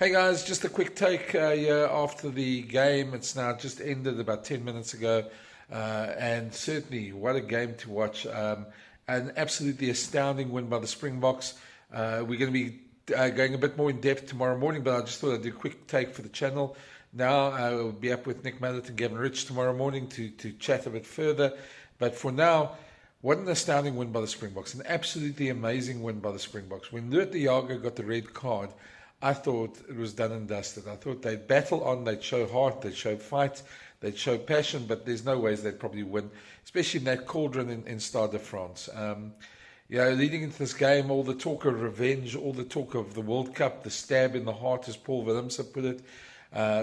Hey guys, just a quick take here after the game. It's now just ended about 10 minutes ago, and certainly what a game to watch. An absolutely astounding win by the Springboks. We're going to be going a bit more in depth tomorrow morning, but I just thought I'd do a quick take for the channel. Now I'll be up with Nick Mallet and Gavin Rich tomorrow morning to chat a bit further. But for now, what an astounding win by the Springboks. An absolutely amazing win by the Springboks. When Luat Diago got the red card, I thought it was done and dusted. I thought they'd battle on, they'd show heart, they'd show fight, they'd show passion, but there's no ways they'd probably win, especially in that cauldron in Stade de France. Leading into this game, all the talk of revenge, all the talk of the World Cup, the stab in the heart, as Paul Willemse put it.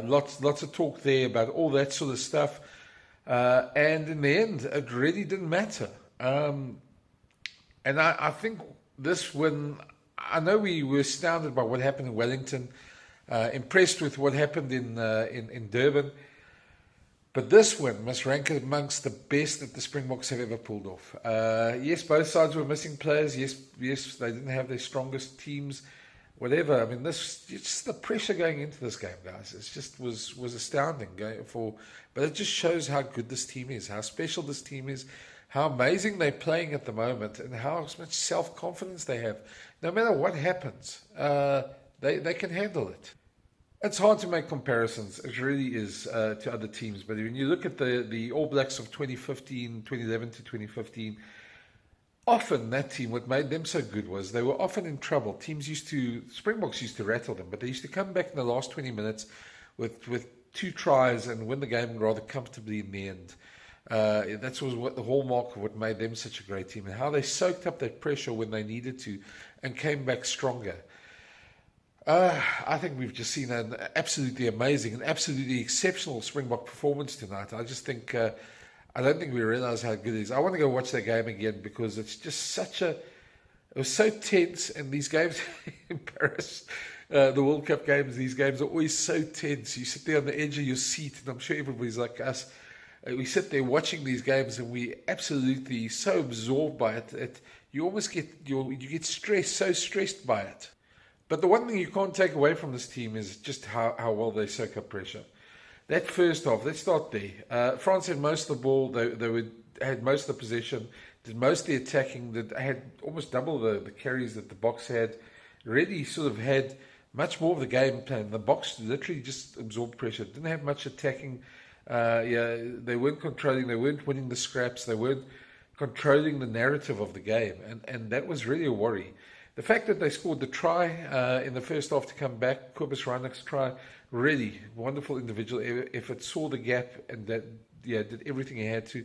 Lots of talk there about all that sort of stuff. And in the end, it really didn't matter. And I think this win, I know we were astounded by what happened in Wellington, impressed with what happened in Durban, but this win must rank amongst the best that the Springboks have ever pulled off. Yes, both sides were missing players. Yes, they didn't have their strongest teams. Whatever. I mean, it's just the pressure going into this game, guys. It just was astounding. But it just shows how good this team is, how special this team is, how amazing they're playing at the moment, and how much self-confidence they have. No matter what happens, they can handle it. It's hard to make comparisons. It really is to other teams. But when you look at the All Blacks of 2011 to 2015, often that team, what made them so good was they were often in trouble. Springboks used to rattle them, but they used to come back in the last 20 minutes with 2 tries and win the game rather comfortably in the end. That was what the hallmark of what made them such a great team, and how they soaked up that pressure when they needed to and came back stronger. I think we've just seen an absolutely amazing and absolutely exceptional Springbok performance tonight. I just think, I don't think we realize how good it is. I want to go watch that game again because it's just it was so tense, and these games in Paris, the World Cup games, these games are always so tense. You sit there on the edge of your seat, and I'm sure everybody's like us. We sit there watching these games, and we absolutely so absorbed by it. You almost you get stressed, so stressed by it. But the one thing you can't take away from this team is just how well they soak up pressure. That first half, let's start there. France had most of the ball. They had most of the possession, did most of the attacking. They had almost double the carries that the Boks had. Really sort of had much more of the game plan. The Boks literally just absorbed pressure. Didn't have much attacking. They weren't controlling. They weren't winning the scraps. They weren't controlling the narrative of the game, and that was really a worry. The fact that they scored the try in the first half to come back, Kobus Reinach's try, really wonderful individual effort, saw the gap and did everything he had to.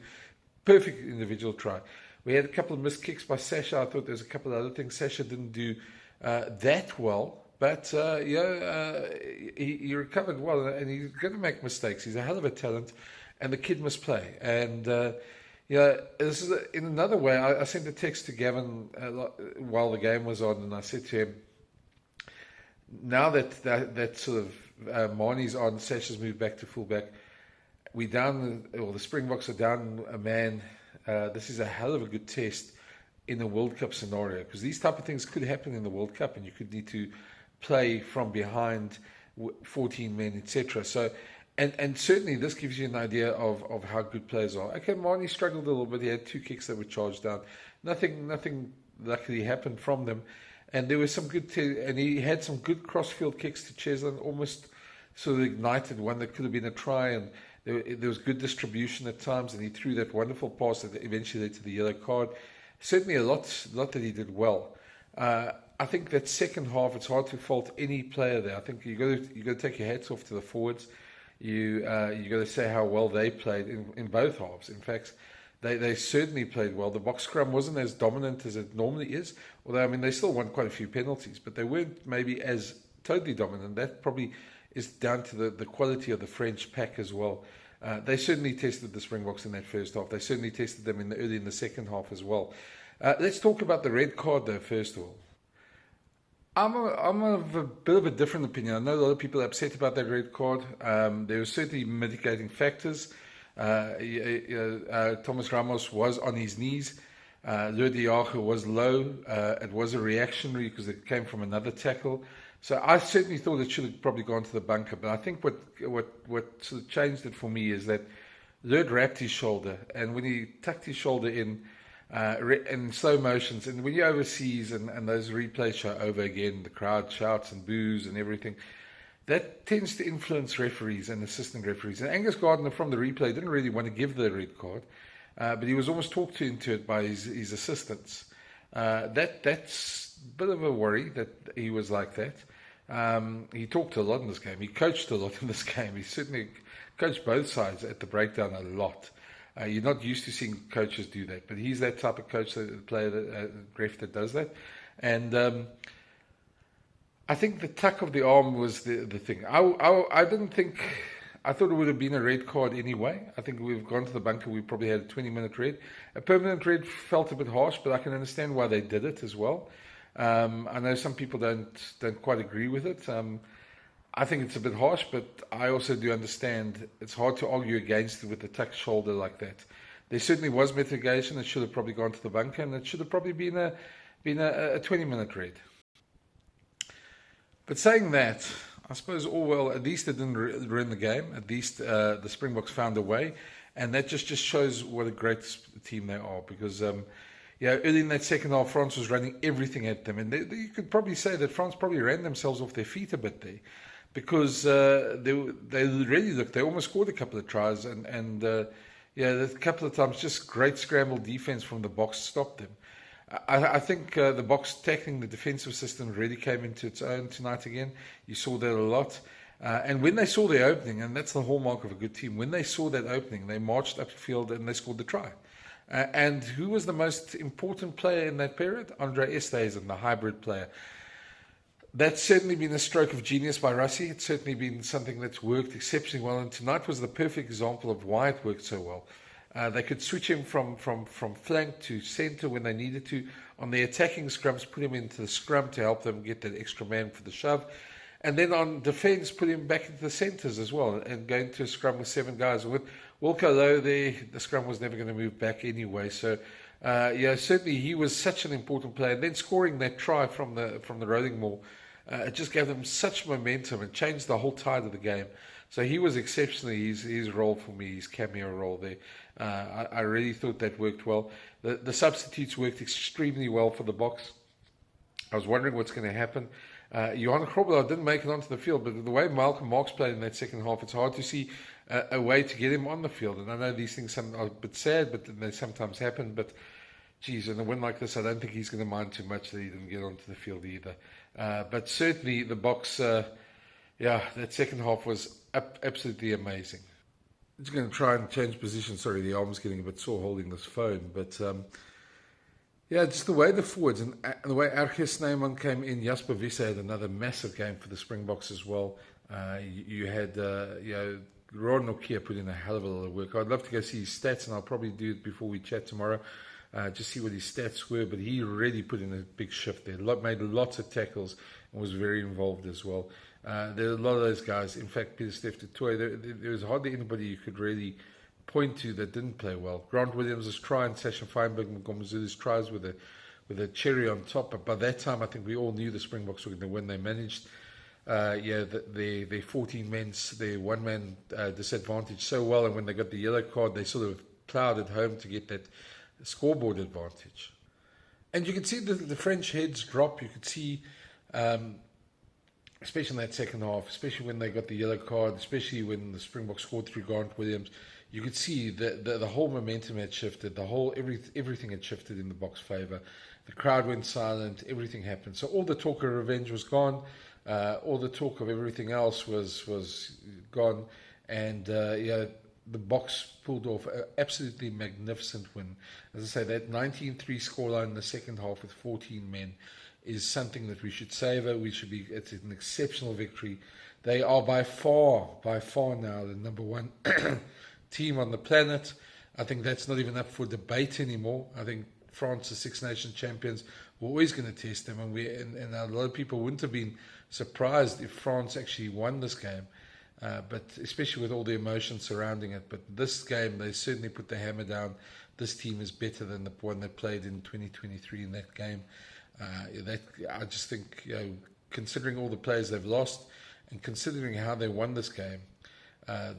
Perfect individual try. We had a couple of missed kicks by Sasha. I thought there was a couple of other things Sasha didn't do that well, but he recovered well, and he's going to make mistakes. He's a hell of a talent, and the kid must play. And this is in another way. I sent a text to Gavin while the game was on, and I said to him, now that sort of Marnie's on, Sasha's moved back to fullback, the Springboks are down a man. This is a hell of a good test in a World Cup scenario, because these type of things could happen in the World Cup, and you could need to play from behind 14 men, etc. So. And certainly this gives you an idea of how good players are. Okay, Marnie struggled a little bit. He had 2 kicks that were charged down. Nothing luckily happened from them. And there was some good, and he had some good crossfield kicks to Cheslin, almost sort of ignited one that could have been a try. And there was good distribution at times, and he threw that wonderful pass that eventually led to the yellow card. Certainly a lot that he did well. I think that second half, it's hard to fault any player there. I think you got to take your hats off to the forwards. You got to say how well they played in both halves. In fact, they certainly played well. The box scrum wasn't as dominant as it normally is, although, I mean, they still won quite a few penalties, but they weren't maybe as totally dominant. That probably is down to the quality of the French pack as well. They certainly tested the Springboks in that first half. They certainly tested them early in the second half as well. Let's talk about the red card, though, first of all. I'm of a bit of a different opinion. I know a lot of people are upset about that red card. There were certainly mitigating factors. Thomas Ramos was on his knees. Luat Diago was low. It was a reactionary because it came from another tackle. So I certainly thought it should have probably gone to the bunker, but I think what sort of changed it for me is that Lerd wrapped his shoulder, and when he tucked his shoulder in slow motions, and when you're overseas and those replays show over again, the crowd shouts and boos and everything, that tends to influence referees and assistant referees. And Angus Gardner from the replay didn't really want to give the red card, but he was almost talked into it by his assistants. That's a bit of a worry that he was like that. He talked a lot in this game. He coached a lot in this game. He certainly coached both sides at the breakdown a lot. You're not used to seeing coaches do that, but he's that type of coach, ref that does that. And I think the tuck of the arm was the thing. I didn't think. I thought it would have been a red card anyway. I think we've gone to the bunker. We probably had a 20-minute red. A permanent red felt a bit harsh, but I can understand why they did it as well. I know some people don't quite agree with it. I think it's a bit harsh, but I also do understand it's hard to argue against it with the tucked shoulder like that. There certainly was mitigation. It should have probably gone to the bunker, and it should have probably been a 20-minute red. But saying that, I suppose all well, at least it didn't ruin the game. At least the Springboks found a way, and that just shows what a great team they are. Because early in that second half, France was running everything at them, and you could probably say that France probably ran themselves off their feet a bit there, because they really looked. They almost scored a couple of tries, and a couple of times just great scramble defense from the Boks stopped them. I think the Boks tackling the defensive system really came into its own tonight again. You saw that a lot. And when they saw the opening, and that's the hallmark of a good team, when they saw that opening, they marched up the field and they scored the try. And who was the most important player in that period? Andre Esterhuizen, the hybrid player. That's certainly been a stroke of genius by Rassie. It's certainly been something that's worked exceptionally well. And tonight was the perfect example of why it worked so well. They could switch him from flank to centre when they needed to. On the attacking scrums, put him into the scrum to help them get that extra man for the shove. And then on defence, put him back into the centres as well and go into a scrum with 7 guys. With Wilco Low there, the scrum was never going to move back anyway. So, certainly he was such an important player. And then scoring that try from the rolling maul, it just gave them such momentum and changed the whole tide of the game. So he was exceptionally, his role for me, his cameo role there. I really thought that worked well. The substitutes worked extremely well for the Boks. I was wondering what's going to happen. Johan Grobelaar didn't make it onto the field, but the way Malcolm Marx played in that second half, it's hard to see a way to get him on the field. And I know these things are a bit sad, but they sometimes happen. But, geez, in a win like this, I don't think he's going to mind too much that he didn't get onto the field either. But certainly the Boks, that second half was absolutely amazing. I'm just going to try and change position. Sorry, the arm's getting a bit sore holding this phone. But, just the way the forwards and the way Arge Snyman came in. Jasper Wisse had another massive game for the Springboks as well. You had, Ron Nokia put in a hell of a lot of work. I'd love to go see his stats, and I'll probably do it before we chat tomorrow. Just see what his stats were. But he really put in a big shift there. Made lots of tackles and was very involved as well. There are a lot of those guys. In fact, Peter Steph du Toit, there was hardly anybody you could really point to that didn't play well. Grant Williams' try and Sasha Feinberg and Gomezulu's tries with a cherry on top. But by that time, I think we all knew the Springboks were going to win. They managed their 14 men's, their one-man disadvantage so well. And when they got the yellow card, they sort of ploughed it home to get that scoreboard advantage. And you could see the French heads drop. You could see, especially in that second half, especially when they got the yellow card, especially when the Springboks scored through Grant Williams, you could see the whole momentum had shifted. Everything had shifted in the Boks' favour. The crowd went silent. Everything happened. So all the talk of revenge was gone. All the talk of everything else was gone. And the Boks pulled off an absolutely magnificent win. As I say, that 19-3 scoreline in the second half with 14 men is something that we should savour. It's an exceptional victory. They are by far now the number one team on the planet. I think that's not even up for debate anymore. I think France, the Six Nations champions, we're always going to test them, and a lot of people wouldn't have been surprised if France actually won this game, but especially with all the emotion surrounding it. But this game, they certainly put the hammer down. This team is better than the one that played in 2023 in that game. I just think considering all the players they've lost and considering how they won this game,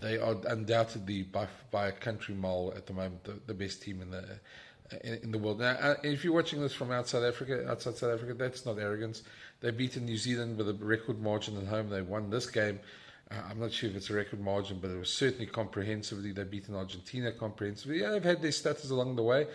they are undoubtedly by a country mile at the moment the best team in the world. Now, if you're watching this from outside South Africa, that's not arrogance. They beaten New Zealand with a record margin at home. They won this game. I'm not sure if it's a record margin, but it was certainly comprehensively. They've beaten Argentina comprehensively. Yeah, they've had their stutters along the way.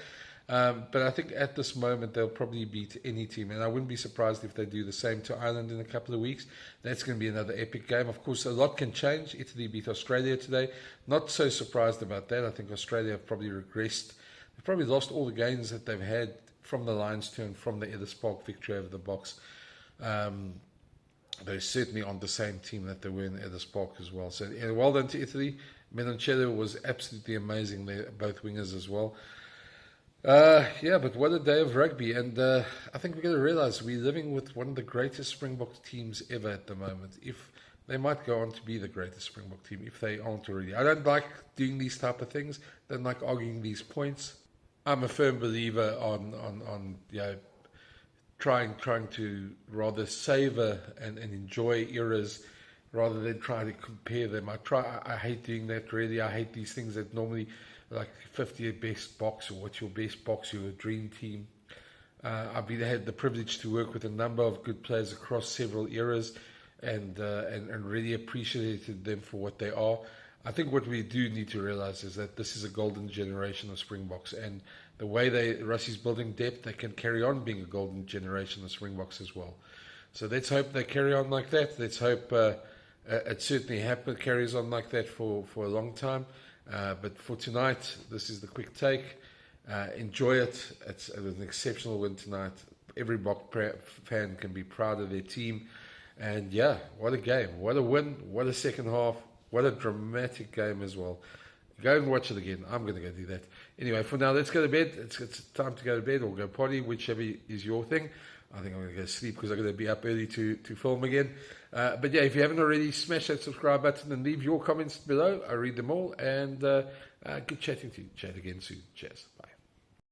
But I think at this moment they'll probably beat any team, and I wouldn't be surprised if they do the same to Ireland in a couple of weeks. That's going to be another epic game. Of course, a lot can change. Italy beat Australia today. Not so surprised about that. I think Australia have probably regressed. They've probably lost all the gains that they've had from the Lions turn, from the Ellis Park victory over the Boks. They're certainly on the same team that they were in Ellis Park as well. So yeah, well done to Italy. Menoncello was absolutely amazing. They're both wingers as well. But what a day of rugby, and I think we've got to realise we're living with one of the greatest Springboks teams ever at the moment. If they might go on to be the greatest Springbok team, if they aren't already. I don't like doing these type of things. Don't like arguing these points. I'm a firm believer on trying to rather savour and enjoy eras rather than try to compare them. I hate doing that, really. I hate these things that normally, like 50th best box, or what's your best box, your dream team. I've had the privilege to work with a number of good players across several eras and really appreciated them for what they are. I think what we do need to realise is that this is a golden generation of Springboks, and the way Russie's building depth, they can carry on being a golden generation of Springboks as well. So let's hope they carry on like that. Let's hope it certainly carries on like that for a long time. But for tonight, this is the quick take. Enjoy it. It was an exceptional win tonight. Every Boks fan can be proud of their team. And yeah, what a game. What a win. What a second half. What a dramatic game as well. Go and watch it again. I'm going to go do that. Anyway, for now, let's go to bed. It's time to go to bed or go potty, whichever is your thing. I think I'm going to go sleep because I'm going to be up early to film again. But yeah, if you haven't already, smash that subscribe button and leave your comments below. I read them all. And good chatting to you. Chat again soon. Cheers. Bye.